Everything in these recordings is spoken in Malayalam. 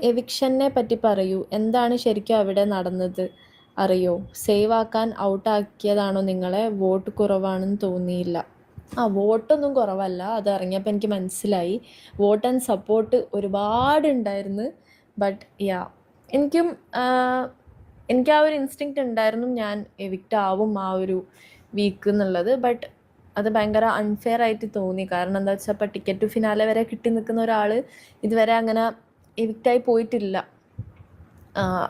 എവിക്ഷനെ പറ്റി പറയൂ. എന്താണ് ശരിക്കും അവിടെ നടന്നത് അറിയോ? സേവ് ആക്കാൻ ഔട്ടാക്കിയതാണോ നിങ്ങളെ? വോട്ട് കുറവാണെന്ന് തോന്നിയില്ല. വോട്ടൊന്നും കുറവല്ല. അത് ഇറങ്ങിയപ്പോൾ എനിക്ക് മനസ്സിലായി. വോട്ട് ആൻഡ് സപ്പോർട്ട് ഒരുപാടുണ്ടായിരുന്നു. ബട്ട് എനിക്കും എനിക്ക് ആ ഒരു ഇൻസ്റ്റിങ്ക്റ്റ് ഉണ്ടായിരുന്നു ഞാൻ എവിക്റ്റ് ആവും ആ ഒരു വീക്ക് എന്നുള്ളത്. ബട്ട് അത് ഭയങ്കര അൺഫെയർ ആയിട്ട് തോന്നി. കാരണം എന്താ വെച്ചാൽ ഇപ്പോൾ ടിക്കറ്റ് ടു ഫിനാലെ വരെ കിട്ടി നിൽക്കുന്ന ഒരാൾ ഇതുവരെ അങ്ങനെ എവിക്റ്റായി പോയിട്ടില്ല.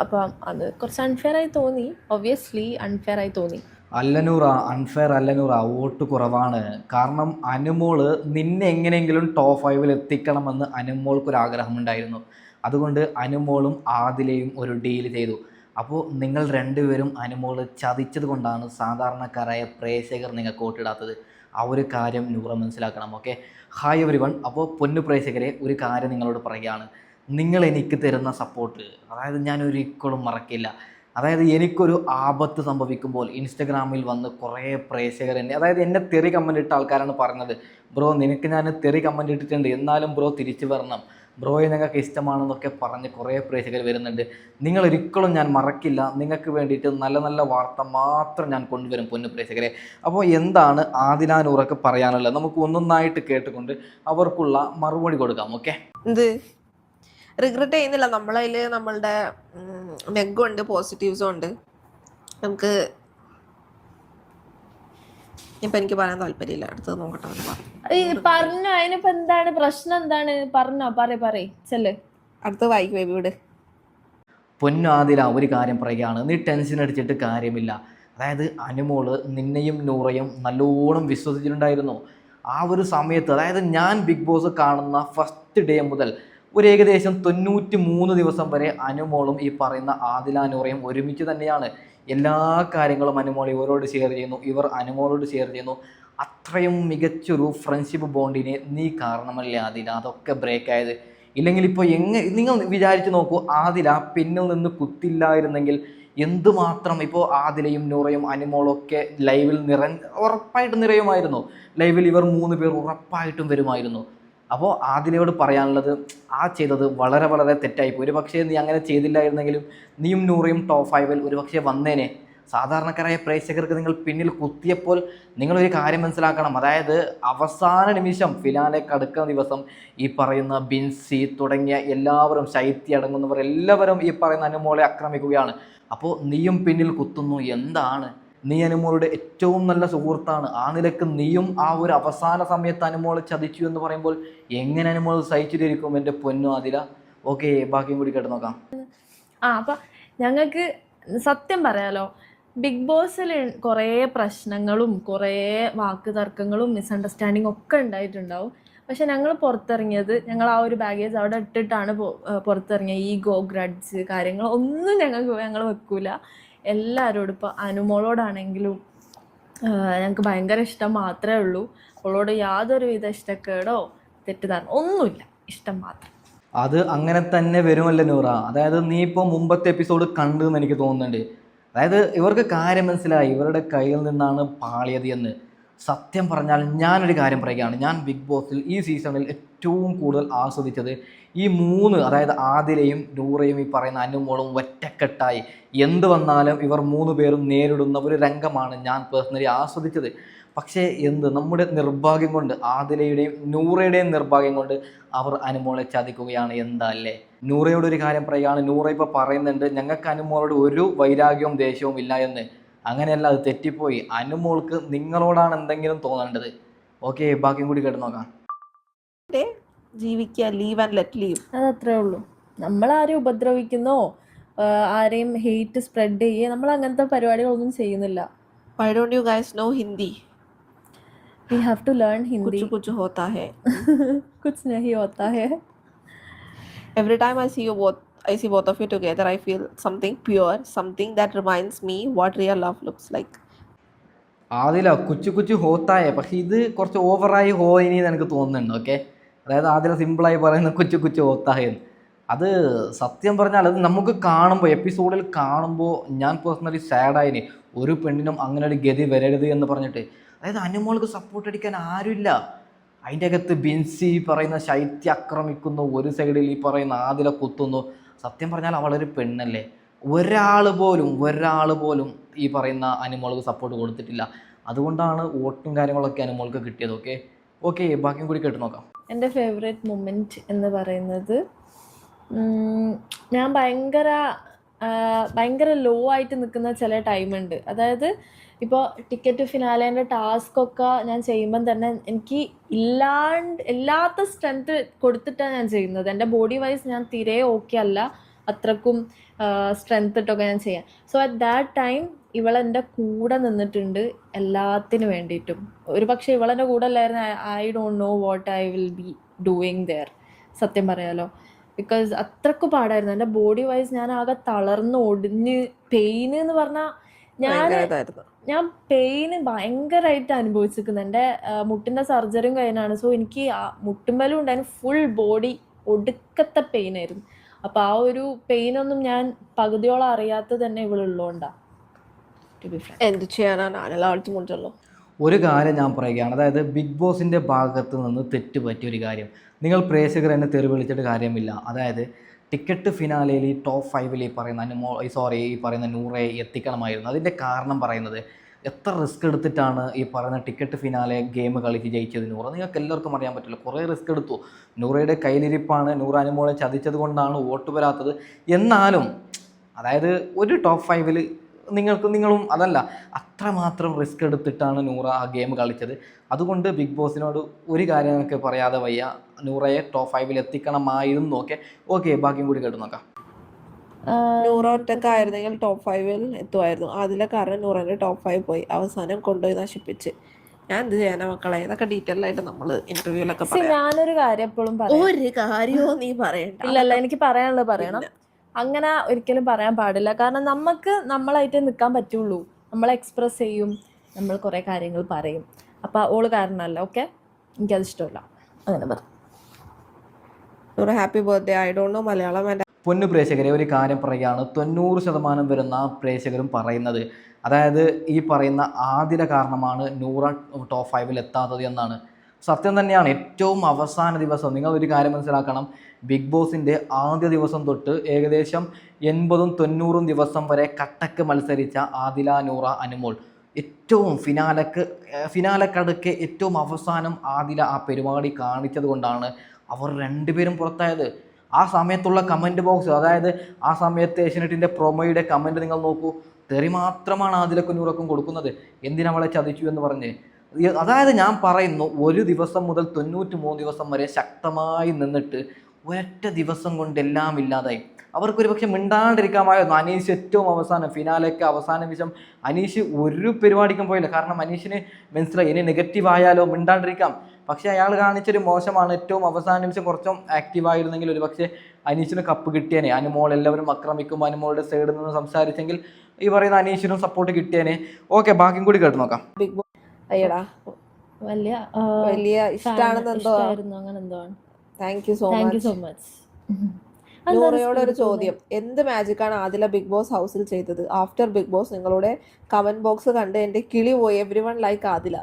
അപ്പം അത് കുറച്ച് അൺഫെയർ ആയി തോന്നി. ഒബ്വിയസ്ലി അൺഫെയർ ആയി തോന്നി. അല്ലനൂറ, അൺഫെയർ അല്ലനൂറ, വോട്ട് കുറവാണ്. കാരണം അനുമോള് നിന്നെ എങ്ങനെയെങ്കിലും ടോപ്പ് 5 എത്തിക്കണമെന്ന് അനുമോൾക്കൊരാഗ്രഹമുണ്ടായിരുന്നു. അതുകൊണ്ട് അനുമോളും ആദിലയും ഒരു ഡീൽ ചെയ്തു. അപ്പോൾ നിങ്ങൾ രണ്ടുപേരും അനുമോള് ചതിച്ചത് കൊണ്ടാണ് സാധാരണക്കാരായ പ്രേക്ഷകർ നിങ്ങൾക്ക് വോട്ടിടാത്തത്. ആ ഒരു കാര്യം നൂറ മനസ്സിലാക്കണം. Okay, hi every one. അപ്പോൾ പൊന്നു പ്രേക്ഷകരെ, ഒരു കാര്യം നിങ്ങളോട് പറയുകയാണ്. നിങ്ങൾ എനിക്ക് തരുന്ന സപ്പോർട്ട്, അതായത് ഞാൻ ഒരിക്കലും മറക്കില്ല. അതായത് എനിക്കൊരു ആപത്ത് സംഭവിക്കുമ്പോൾ ഇൻസ്റ്റഗ്രാമിൽ വന്ന് കുറേ പ്രേക്ഷകർ എന്നെ തെറി കമൻ്റ് ഇട്ട ആൾക്കാരാണ് പറഞ്ഞത്, ബ്രോ നിനക്ക് ഞാൻ തെറി കമൻ്റ് ഇട്ടിട്ടുണ്ട്, എന്നാലും ബ്രോ തിരിച്ചു വരണം, ബ്രോയെ നിങ്ങൾക്ക് ഇഷ്ടമാണെന്നൊക്കെ പറഞ്ഞ് കുറേ പ്രേക്ഷകർ വരുന്നുണ്ട്. നിങ്ങളൊരിക്കലും ഞാൻ മറക്കില്ല. നിങ്ങൾക്ക് വേണ്ടിയിട്ട് നല്ല നല്ല വാർത്ത മാത്രം ഞാൻ കൊണ്ടുവരും പൊന്നു പ്രേക്ഷകരെ. അപ്പോൾ എന്താണ് ആദിലാനൂറൊക്കെ പറയാനുള്ളത് നമുക്ക് ഒന്നൊന്നായിട്ട് കേട്ടുകൊണ്ട് അവർക്കുള്ള മറുപടി കൊടുക്കാം. ഓക്കെ, എന്ത് റിഗ്രറ്റ് ചെയ്യുന്നില്ല. നമ്മളതിൽ നമ്മളുടെ നെഗും ഉണ്ട്, പോസിറ്റീവ്സും ഉണ്ട്. നമുക്ക് ഇപ്പൊ എനിക്ക് പറയാൻ താല്പര്യമില്ല. അടുത്തത് നോക്കട്ടെ. പറഞ്ഞു അതിനിപ്പോ എന്താണ് പ്രശ്നം? എന്താണ് പറഞ്ഞോ? പറയ് അടുത്ത് വായിക്കും ബേബിയോട്. പൊന്നു ആദില, ഒരു കാര്യം പറയുകയാണ്, നീ ടെൻഷൻ അടിച്ചിട്ട് കാര്യമില്ല. അതായത് അനുമോള് നിന്നെയും നൂറയും നല്ലോണം വിശ്വസിച്ചിട്ടുണ്ടായിരുന്നു. ആ ഒരു സമയത്ത്, അതായത് ഞാൻ ബിഗ് ബോസ് കാണുന്ന ഫസ്റ്റ് ഡേ മുതൽ ഒരു ഏകദേശം 93 ദിവസം വരെ അനുമോളും ഈ പറയുന്ന ആദില നൂറയും ഒരുമിച്ച് തന്നെയാണ്. എല്ലാ കാര്യങ്ങളും അനുമോൾ ഇവരോട് ഷെയർ ചെയ്യുന്നു, ഇവർ അനുമോളോട് ഷെയർ ചെയ്യുന്നു. അത്രയും മികച്ചൊരു ഫ്രണ്ട്ഷിപ്പ് ബോണ്ടിനെ നീ കാരണമല്ലേ ആദില അതൊക്കെ ബ്രേക്ക് ആയത്. ഇല്ലെങ്കിൽ ഇപ്പോൾ നിങ്ങൾ വിചാരിച്ച് നോക്കൂ, ആദില പിന്നിൽ നിന്ന് കുത്തില്ലായിരുന്നെങ്കിൽ എന്തുമാത്രം ഇപ്പോൾ ആദിലയും നൂറയും അനുമോളൊക്കെ ലൈവിൽ ഉറപ്പായിട്ടും നിറയുമായിരുന്നു. ലൈവിൽ ഇവർ 3 പേർ ഉറപ്പായിട്ടും വരുമായിരുന്നു. അപ്പോൾ ആദിലയോട് പറയാനുള്ളത്, ചെയ്തത് വളരെ വളരെ തെറ്റായിപ്പോയി. ഒരു പക്ഷേ നീ അങ്ങനെ ചെയ്തില്ലായിരുന്നെങ്കിലും നീയും നൂറയും ടോപ്പ് 5 ഒരു പക്ഷേ വന്നേനെ. സാധാരണക്കാരായ പ്രേക്ഷകർക്ക് നിങ്ങൾ പിന്നിൽ കുത്തിയപ്പോൾ നിങ്ങളൊരു കാര്യം മനസ്സിലാക്കണം. അതായത് അവസാന നിമിഷം ഫിനാലെ കടുക്കുന്ന ദിവസം ഈ പറയുന്ന ബിൻസി തുടങ്ങിയ എല്ലാവരും, ശൈത്യ അടങ്ങുന്നവർ എല്ലാവരും ഈ പറയുന്ന അനുമോളെ ആക്രമിക്കുകയാണ്. അപ്പോൾ നീയും പിന്നിൽ കുത്തുന്നു. എന്താണ്, നീ അനുമോളുടെ ഏറ്റവും നല്ല സുഹൃത്താണ്. ആ നിലക്ക് നീയും ആ ഒരു അവസാന സമയത്ത് അനുമോളെ ചതിച്ചു എന്ന് പറയുമ്പോൾ എങ്ങനെ അനുമോൾ സഹിച്ചിരിക്കും എൻ്റെ പൊന്നു ആദില? ഓക്കെ, ബാക്കിയും കൂടി കേട്ട് നോക്കാം. അപ്പൊ ഞങ്ങൾക്ക് സത്യം പറയാലോ, ബിഗ് ബോസിൽ കുറേ പ്രശ്നങ്ങളും കുറേ വാക്ക് തർക്കങ്ങളും മിസ്അണ്ടർസ്റ്റാൻഡിങ് ഒക്കെ ഉണ്ടായിട്ടുണ്ടാവും. പക്ഷെ ഞങ്ങൾ പുറത്തിറങ്ങിയത്, ഞങ്ങൾ ആ ഒരു ബാഗേജ് അവിടെ ഇട്ടിട്ടാണ് പുറത്തിറങ്ങിയത്. ഈഗോ, ഗ്രഡ്സ് കാര്യങ്ങൾ ഒന്നും ഞങ്ങൾ വെക്കൂല. എല്ലാവരോടും ഇപ്പോൾ അനുമോളോടാണെങ്കിലും ഞങ്ങൾക്ക് ഭയങ്കര ഇഷ്ടം മാത്രമേ ഉള്ളൂ. അവളോട് യാതൊരുവിധ ഇഷ്ടക്കേടോ തെറ്റിദ്ധാരണ ഒന്നുമില്ല, ഇഷ്ടം മാത്രം. അത് അങ്ങനെ തന്നെ വരുമല്ലോ നൂറ. അതായത് നീ ഇപ്പോൾ മുമ്പത്തെ എപ്പിസോഡ് കണ്ടു എന്ന് എനിക്ക് തോന്നുന്നുണ്ട്. അതായത് ഇവർക്ക് കാര്യം മനസ്സിലായി, ഇവരുടെ കയ്യിൽ നിന്നാണ് പാളിയത് എന്ന്. സത്യം പറഞ്ഞാൽ ഞാനൊരു കാര്യം പറയുകയാണ്, ഞാൻ ബിഗ് ബോസിൽ ഈ സീസണിൽ ഏറ്റവും കൂടുതൽ ആസ്വദിച്ചത് ഈ 3, അതായത് ആദിലയും നൂറയും ഈ പറയുന്ന അനുമോളും ഒറ്റക്കെട്ടായി എന്ത് വന്നാലും ഇവർ 3 പേരും നേരിടുന്ന ഒരു രംഗമാണ് ഞാൻ പേഴ്സണലി ആസ്വദിച്ചത്. പക്ഷേ നമ്മുടെ നിർഭാഗ്യം കൊണ്ട്, ആദിലയുടെയും നൂറയുടെയും നിർഭാഗ്യം കൊണ്ട് അവർ അനുമോളെ ചതിക്കുകയാണ്. എന്താ അല്ലേ? നൂറയോടൊരു കാര്യം പറയുകയാണ്. നൂറ ഇപ്പോൾ പറയുന്നുണ്ട് ഞങ്ങൾക്ക് അനുമോളോട് ഒരു വൈരാഗ്യവും ദേഷ്യവും ഇല്ല എന്ന്. അങ്ങനെയല്ല, അത് തെറ്റിപ്പോയി. അനുമോൾക്ക് നിങ്ങളോടാണ് എന്തെങ്കിലും തോന്നേണ്ടത്. ഓക്കെ, ബാക്കിയും കൂടി കേട്ട് നോക്കാം. ജീവിക്കുക, ലീവ് ആൻഡ് ലെറ്റ് ലീവ്, അതത്രേ ഉള്ളൂ. നമ്മളാരെയും ഉപദ്രവിക്കുന്നോ ആരെയും ഹെയ്റ്റ് സ്പ്രെഡ് ചെയ്യുക, നമ്മൾ അങ്ങനത്തെ പരിപാടികളൊന്നും ചെയ്യുന്നില്ല. Why don't you guys know Hindi? We have to learn Hindi. कुछ होता है. कुछ नहीं होता है. Every time I see both of you together, I feel something pure, something that reminds me what real love looks like. Adila കുച്ചു ഹോത്തായ, പക്ഷെ ഇത് കുറച്ച് ഓവറായി ഹോയിനി എന്ന് എനിക്ക് തോന്നുന്നുണ്ട്. ഓക്കെ, അതായത് ആദില സിമ്പിളായി പറയുന്ന കുച്ചു ഹോത്തായെന്ന്. അത് സത്യം പറഞ്ഞാൽ അത് നമുക്ക് കാണുമ്പോൾ, എപ്പിസോഡിൽ കാണുമ്പോൾ ഞാൻ പേഴ്സണലി സാഡായിന്. ഒരു പെണ്ണിനും അങ്ങനെ ഒരു ഗതി വരരുത് എന്ന് പറഞ്ഞിട്ട്. അതായത് അനുമോൾക്ക് സപ്പോർട്ട് അടിക്കാൻ ആരുമില്ല. അതിൻ്റെ അകത്ത് ബിൻസി പറയുന്ന ശൈത്യ ആക്രമിക്കുന്നു, ഒരു സൈഡിൽ ഈ പറയുന്ന ആദില കുത്തുന്നു. സത്യം പറഞ്ഞാൽ അവളൊരു പെണ്ണല്ലേ. ഒരാൾ പോലും ഈ പറയുന്ന അനുമോൾക്ക് സപ്പോർട്ട് കൊടുത്തിട്ടില്ല. അതുകൊണ്ടാണ് വോട്ടും കാര്യങ്ങളൊക്കെ അനുമോൾക്ക് കിട്ടിയത്. ഓക്കെ ബാക്കിയും കൂടി കേട്ട് നോക്കാം. എൻ്റെ ഫേവറേറ്റ് മൊമെൻറ്റ് എന്ന് പറയുന്നത് ഞാൻ ഭയങ്കര ലോ ആയിട്ട് നിൽക്കുന്ന ചില ടൈമുണ്ട്. അതായത് ഇപ്പോൾ ടിക്കറ്റ് ഫിനാലേൻ്റെ ടാസ്കൊക്കെ ഞാൻ ചെയ്യുമ്പം തന്നെ എനിക്ക് ഇല്ലാത്ത സ്ട്രെങ്ത് കൊടുത്തിട്ടാണ് ഞാൻ ചെയ്യുന്നത്. എൻ്റെ ബോഡി വൈസ് ഞാൻ തീരെ ഓക്കെ അല്ല, അത്രക്കും സ്ട്രെങ്ത് ഇട്ടൊക്കെ ഞാൻ ചെയ്യാം. സോ അറ്റ് ദാറ്റ് ടൈം ഇവളെൻ്റെ കൂടെ നിന്നിട്ടുണ്ട് എല്ലാത്തിനും വേണ്ടിയിട്ടും. ഒരു പക്ഷേ ഇവളെൻ്റെ കൂടെ അല്ലായിരുന്നു, I don't know what I will be doing there, സത്യം പറയാലോ. ബിക്കോസ് അത്രക്ക് പാടായിരുന്നു. എൻ്റെ ബോഡി വൈസ് ഞാൻ ആകെ തളർന്ന് ഒടിഞ്ഞ് പെയിന് എന്ന് പറഞ്ഞാൽ ഞാൻ പെയിന് ഭയങ്കരമായിട്ട് അനുഭവിച്ചിരിക്കുന്നത്. എൻ്റെ മുട്ടിൻ്റെ സർജറിയും കഴിഞ്ഞാണ്. സോ എനിക്ക് മുട്ടുമ്പലും ഉണ്ടായിരുന്നു, ഫുൾ ബോഡി ഒടുക്കത്തെ പെയിനായിരുന്നു. അപ്പോൾ ആ ഒരു പെയിനൊന്നും ഞാൻ പകുതിയോളം അറിയാത്തത് തന്നെ ഇവളുള്ളതുകൊണ്ടാണ്. എന്ത് ചെയ്യാനാണ്, എല്ലായിടത്തും കൊണ്ടുള്ളൂ. ഒരു കാര്യം ഞാൻ പറയുകയാണ്, അതായത് ബിഗ് ബോസിൻ്റെ ഭാഗത്ത് നിന്ന് തെറ്റ് പറ്റിയ ഒരു കാര്യം, നിങ്ങൾ പ്രേക്ഷകർ എന്നെ തെറി വിളിച്ചിട്ട് കാര്യമില്ല. അതായത് ടിക്കറ്റ് ഫിനാലയിൽ ഈ ടോപ്പ് 5 ഈ പറയുന്ന നൂറയെ എത്തിക്കണമായിരുന്നു. അതിൻ്റെ കാരണം പറയുന്നത് എത്ര റിസ്ക് എടുത്തിട്ടാണ് ഈ പറയുന്ന ടിക്കറ്റ് ഫിനാലെ ഗെയിം കളിച്ച് ജയിച്ചത് നൂറ. നിങ്ങൾക്ക് എല്ലാവർക്കും അറിയാൻ പറ്റില്ല, കുറേ റിസ്ക് എടുത്തു. നൂറയുടെ കയ്യിലിരിപ്പാണ്, നൂറ അനുമോളെ ചതിച്ചത് കൊണ്ടാണ് വോട്ട് വരാത്തത്. എന്നാലും അതായത് ഒരു ടോപ്പ് 5 നിങ്ങളും അതല്ല, അത്രമാത്രം റിസ്ക് എടുത്തിട്ടാണ് നൂറ ആ ഗെയിം കളിച്ചത്. അതുകൊണ്ട് ബിഗ് ബോസിനോട് ഒരു കാര്യം നമുക്ക് പറയാതെ വയ്യ, നൂറയെ ടോപ്പ് 5 എത്തിക്കണമായിരുന്നു. ഓക്കെ ബാക്കിയും കൂടി കേട്ട് നോക്കാം. നൂറ ഒറ്റക്കായിരുന്നെങ്കിൽ ടോപ്പ് 5 എത്തുമായിരുന്നു. അതിലെ കാരണം നൂറന്റെ ടോപ്പ് 5 പോയി, അവസാനം കൊണ്ടുപോയി നശിപ്പിച്ച്. ഞാൻ എന്ത് ചെയ്യാനാ മക്കളെ, ഇതൊക്കെ ഡീറ്റെയിൽ ആയിട്ട് നമ്മൾ ഇന്റർവ്യൂലൊക്കെ പറയാം. ഞാനൊരു കാര്യം എപ്പോഴും പറയാം. ഒരു കാര്യവും നീ പറയണ്ട. ഇല്ലല്ല, എനിക്ക് പറയാനുള്ളത് പറയണം. അങ്ങനെ ഒരിക്കലും പറയാൻ പാടില്ല. കാരണം നമുക്ക് നമ്മളായിട്ട് നിൽക്കാൻ പറ്റുള്ളൂ. നമ്മൾ എക്സ്പ്രസ് ചെയ്യും, നമ്മൾ കുറേ കാര്യങ്ങൾ പറയും. അപ്പം ഓള് കാരണമല്ല. ഓക്കെ, എനിക്കത് ഇഷ്ടമല്ല അങ്ങനെ പറ. Happy birthday. I don't no Malayalam. പൊന്നു പ്രേക്ഷകരെ, ഒരു കാര്യം പറയുകയാണ്, 90% വരുന്ന പ്രേക്ഷകരും പറയുന്നത്, അതായത് ഈ പറയുന്ന ആദ്യ കാരണമാണ് നൂറ ടോപ്പ് 5 എത്താത്തത് എന്നാണ്. സത്യം തന്നെയാണ്. ഏറ്റവും അവസാന ദിവസം നിങ്ങളൊരു കാര്യം മനസ്സിലാക്കണം, ബിഗ് ബോസിൻ്റെ ആദ്യ ദിവസം തൊട്ട് ഏകദേശം 80-90 ദിവസം വരെ കട്ടക്ക് മത്സരിച്ച ആദില, നൂറ, അനുമോൾ ഏറ്റവും ഫിനാലക്കടുക്കെ ഏറ്റവും അവസാനം ആദില ആ പരിപാടി കാണിച്ചത് കൊണ്ടാണ് അവർ രണ്ടുപേരും പുറത്തായത്. ആ സമയത്തുള്ള കമൻറ്റ് ബോക്സ്, അതായത് ആ സമയത്ത് ഏഷ്യനെറ്റിൻ്റെ പ്രൊമോയുടെ കമൻറ്റ് നിങ്ങൾ നോക്കൂ, തെറി മാത്രമാണ് ആദിലക്കും നൂറക്കും കൊടുക്കുന്നത്. എന്തിനവളെ ചതിച്ചു എന്ന് പറഞ്ഞ്. അതായത് ഞാൻ പറയുന്നു, ഒരു ദിവസം മുതൽ 93 ദിവസം വരെ ശക്തമായി നിന്നിട്ട് ഒരൊറ്റ ദിവസം കൊണ്ട് എല്ലാം ഇല്ലാതായി. അവർക്കൊരു പക്ഷെ മിണ്ടാണ്ടിരിക്കാമായിരുന്നു. അനീഷ് ഏറ്റവും അവസാനം ഫിനാലേക്ക് അവസാന നിമിഷം അനീഷ് ഒരു പരിപാടിക്കും പോയില്ല. കാരണം അനീഷിന് മനസ്സിലായി ഇനി നെഗറ്റീവ് ആയാലോ മിണ്ടാണ്ടിരിക്കാം. പക്ഷേ അയാൾ കാണിച്ചൊരു മോശമാണ്. ഏറ്റവും അവസാന നിമിഷം കുറച്ചും ആക്റ്റീവായിരുന്നെങ്കിൽ ഒരു പക്ഷേ അനീഷിന് കപ്പ് കിട്ടിയേനെ. അനുമോൾ എല്ലാവരും ആക്രമിക്കുമ്പോൾ അനുമോളുടെ സൈഡിൽ നിന്ന് സംസാരിച്ചെങ്കിൽ ഈ പറയുന്ന അനീഷിനും സപ്പോർട്ട് കിട്ടിയേനെ. ഓക്കെ ബാക്കിയും കൂടി കേട്ട് നോക്കാം. ബിഗ് ബോസ് അയ്യടാ വലിയ ഇഷ്ടമാണെന്ന് എന്തോ അങ്ങനെ എന്തോ. Thank you so much. അത് നൂറയോട് ഒരു ചോദ്യം, എന്ത് മാജിക്കാണ് ആദില ബിഗ് ബോസ് ഹൗസിൽ ചെയ്തത്? ആഫ്റ്റർ ബിഗ് ബോസ് നിങ്ങളുടെ കമന്റ് ബോക്സ് കണ്ട് എൻ്റെ കിളി പോയി. Everyone like Adhila.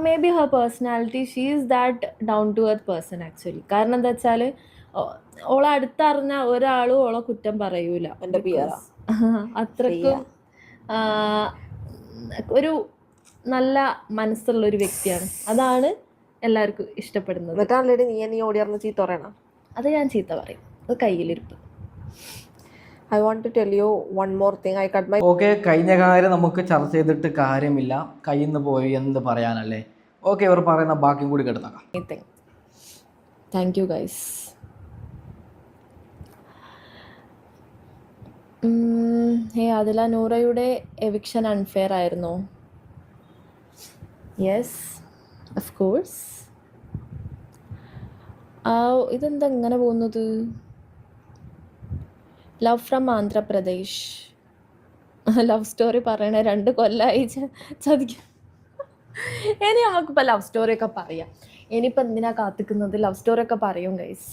Maybe her personality, she is that down to earth person actually. കാരണം എന്താ വെച്ചാൽ ഓളെ അടുത്തറിഞ്ഞ ഒരാളും ഓളെ കുറ്റം പറയൂല. എൻ്റെ പിയറാ അത്രക്കും ഒരു നല്ല മനസ്സുള്ള ഒരു വ്യക്തിയാണ്. അതാണ് എല്ലാവർക്കും ഇഷ്ടപ്പെടുന്നത്. എന്നിട്ടാണല്ലേ നീ ഓടിയറിഞ്ഞ ചീത്ത പറയണം? അത് ഞാൻ ചീത്ത പറയും, അത് കയ്യിലിരിപ്പ്. I want to tell you one more thing. I cut my... okay, കഴിഞ്ഞ കാര്യം നമുക്ക് ചർച്ച ചെയ്തിട്ട് കാര്യമില്ല, കയ്യിൽ നിന്ന് പോയി എന്ത് പറയാനല്ലേ. ഓക്കെ, ഇവർ പറയുന്ന ബാക്കിയും കൂടി കേട്ടാക്കാം. Thank you guys. അതില നൂറയുടെ എവിക്ഷൻ അൺഫെയർ ആയിരുന്നോ? Yes, of course. ഇതെന്താ ഇങ്ങനെ പോകുന്നത്? Love from Andhra Pradesh. Love story പറയണേ 2 കൊല്ലമായി ചതിക്കും. ഇനി നമുക്കിപ്പോൾ ലവ് സ്റ്റോറിയൊക്കെ പറയാം. ഇനിയിപ്പോൾ എന്തിനാ കാത്തിക്കുന്നത്? ലവ് സ്റ്റോറിയൊക്കെ പറയും ഗൈസ്.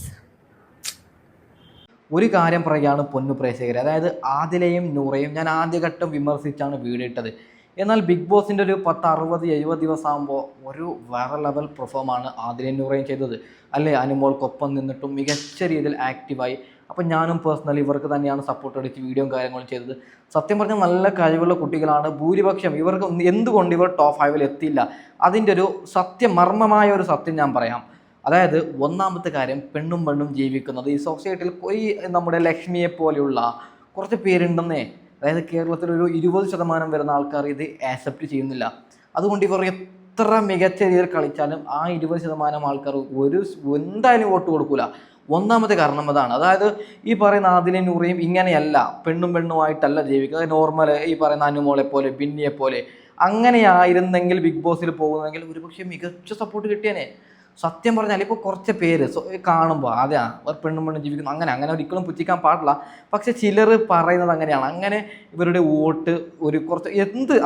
ഒരു കാര്യം പറയുകയാണ് പൊന്നു പ്രേക്ഷകരെ, അതായത് ആദിലയും നൂറയും ഞാൻ ആദ്യഘട്ടം വിമർശിച്ചാണ് വീഡിയോ ഇട്ടത്. എന്നാൽ ബിഗ് ബോസിൻ്റെ ഒരു 10, 60, 70 ദിവസം ആകുമ്പോൾ ഒരു വേറെ ലെവൽ പെർഫോമാണ് ആദില നൂറയും ചെയ്തത് അല്ലേ. അനുമോൾക്കൊപ്പം നിന്നിട്ടും മികച്ച രീതിയിൽ ആക്റ്റീവായി. അപ്പം ഞാനും പേഴ്സണലി ഇവർക്ക് തന്നെയാണ് സപ്പോർട്ട് അടിച്ച് വീഡിയോയും കാര്യങ്ങളും ചെയ്തത്. സത്യം പറഞ്ഞാൽ നല്ല കഴിവുള്ള കുട്ടികളാണ് ഭൂരിപക്ഷം. ഇവർക്ക് എന്തുകൊണ്ട് ഇവർ ടോപ്പ് 5 എത്തിയില്ല, അതിൻ്റെ ഒരു മർമ്മമായ ഒരു സത്യം ഞാൻ പറയാം. അതായത് ഒന്നാമത്തെ കാര്യം, പെണ്ണും പെണ്ണും ജീവിക്കുന്നത് ഈ സൊസൈറ്റിയിൽ ഈ നമ്മുടെ ലക്ഷ്മിയെ പോലെയുള്ള കുറച്ച് പേരുണ്ടെന്നേ. അതായത് കേരളത്തിൽ ഒരു 20% വരുന്ന ആൾക്കാർ ഇത് ആക്സെപ്റ്റ് ചെയ്യുന്നില്ല. അതുകൊണ്ട് ഇവർ എത്ര മികച്ച രീതിയിൽ കളിച്ചാലും ആ 20% ആൾക്കാർ എന്തായാലും വോട്ട് കൊടുക്കൂല. ഒന്നാമത്തെ കാരണം അതാണ്. അതായത് ഈ പറയുന്ന ആദില നൂറയും ഇങ്ങനെയല്ല, പെണ്ണും പെണ്ണുമായിട്ടല്ല ജീവിക്കുന്നത്. നോർമൽ ഈ പറയുന്ന അനുമോളെ പോലെ ബിന്നിയെ പോലെ അങ്ങനെയായിരുന്നെങ്കിൽ ബിഗ് ബോസിൽ പോകുന്നെങ്കിൽ ഒരുപക്ഷെ മികച്ച സപ്പോർട്ട് കിട്ടിയേനെ. സത്യം പറഞ്ഞാൽ ഇപ്പോൾ കുറച്ച് പേര് കാണുമ്പോൾ അതെ അവർ പെണ്ണും പെണ്ണും ജീവിക്കുന്നു അങ്ങനെ ഒരിക്കലും പുച്ഛിക്കാൻ പാടില്ല. പക്ഷെ ചിലർ പറയുന്നത് അങ്ങനെയാണ്. അങ്ങനെ ഇവരുടെ വോട്ട് ഒരു കുറച്ച്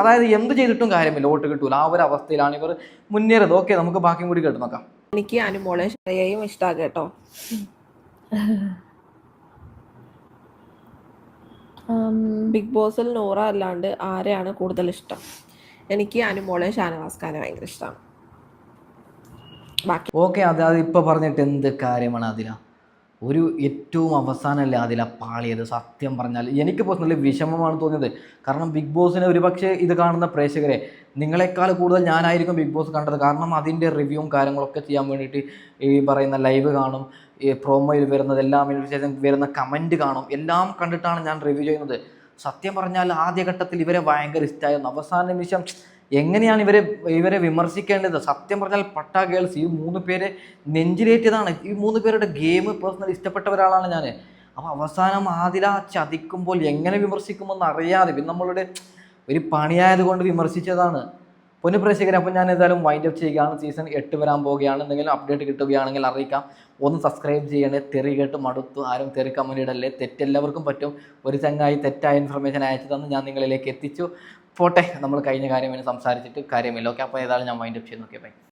അതായത് എന്ത് ചെയ്തിട്ടും കാര്യമില്ല, വോട്ട് കിട്ടൂല. ആ ഒരു അവസ്ഥയിലാണ് ഇവർ മുന്നേറത്. ഓക്കെ, നമുക്ക് ബാക്കിയും കൂടി കേട്ട് നോക്കാം. എനിക്ക് അനുമോളെ ശ്രേയയും ഇഷ്ടമാണ് കേട്ടോ. ബിഗ് ബോസിൽ നൂറ അല്ലാണ്ട് ആരെയാണ് കൂടുതൽ ഇഷ്ടം? എനിക്ക് അനുമോളെ ഷാനവാസ് ഖാനെ ഭയങ്കര ഇഷ്ടമാണ്. ബാക്കി ഓക്കെ, അതിപ്പോൾ പറഞ്ഞിട്ട് എന്ത് കാര്യമാണ് അതില? ഒരു ഏറ്റവും അവസാനമല്ലേ അതില പാളിയത്. സത്യം പറഞ്ഞാൽ എനിക്ക് പേഴ്സണലി വിഷമമാണ് തോന്നിയത്. കാരണം ബിഗ് ബോസിനെ ഒരുപക്ഷെ ഇത് കാണുന്ന പ്രേക്ഷകരെ നിങ്ങളെക്കാൾ കൂടുതൽ ഞാനായിരിക്കും ബിഗ് ബോസ് കണ്ടത്. കാരണം അതിൻ്റെ റിവ്യൂവും കാര്യങ്ങളൊക്കെ ചെയ്യാൻ വേണ്ടിയിട്ട് ഈ പറയുന്ന ലൈവ് കാണും, ഈ പ്രോമോയിൽ വരുന്നതെല്ലാം ശേഷം വരുന്ന കമൻറ്റ് കാണും, എല്ലാം കണ്ടിട്ടാണ് ഞാൻ റിവ്യൂ ചെയ്യുന്നത്. സത്യം പറഞ്ഞാൽ ആദ്യഘട്ടത്തിൽ ഇവരെ ഭയങ്കര ഇഷ്ടമായിരുന്നു. അവസാന നിമിഷം എങ്ങനെയാണ് ഇവരെ വിമർശിക്കേണ്ടത്? സത്യം പറഞ്ഞാൽ പട്ട ഗേൾസ് ഈ 3 പേരെ നെഞ്ചിലേറ്റിയതാണ്. ഈ 3 പേരുടെ ഗെയിം പേഴ്സണലി ഇഷ്ടപ്പെട്ട ഒരാളാണ് ഞാൻ. അപ്പോൾ അവസാനം ആദില ചതിക്കുമ്പോൾ എങ്ങനെ വിമർശിക്കുമെന്ന് അറിയാതെ പിന്നെ നമ്മളുടെ ഒരു പണിയായതുകൊണ്ട് വിമർശിച്ചതാണ്. പൊന്നു പ്രേക്ഷകരെ, അപ്പോൾ ഞാൻ ഏതായാലും വൈൻഡ് അപ്പ് ചെയ്യുകയാണ്. സീസൺ 8 വരാൻ പോവുകയാണ്. എന്തെങ്കിലും അപ്ഡേറ്റ് കിട്ടുകയാണെങ്കിൽ അറിയിക്കാം. ഒന്ന് സബ്സ്ക്രൈബ് ചെയ്യണേ. തെറി കേട്ട് മടുത്തു. ആരും തെറി കമൻറ്റ് ഇടല്ലേ. തെറ്റെല്ലാവർക്കും പറ്റും. ഒരു ചങ്ങായി തെറ്റായ ഇൻഫർമേഷൻ അയച്ചു തന്ന് ഞാൻ നിങ്ങളിലേക്ക് എത്തിച്ചു. പോട്ടെ, നമ്മൾ കഴിഞ്ഞ കാര്യം സംസാരിച്ചിട്ട് കാര്യമില്ല. ഓക്കെ, അപ്പോൾ ഏതായാലും ഞാൻ വൈൻഡ് അപ്പ് ചെയ്യുന്നു. Okay, by.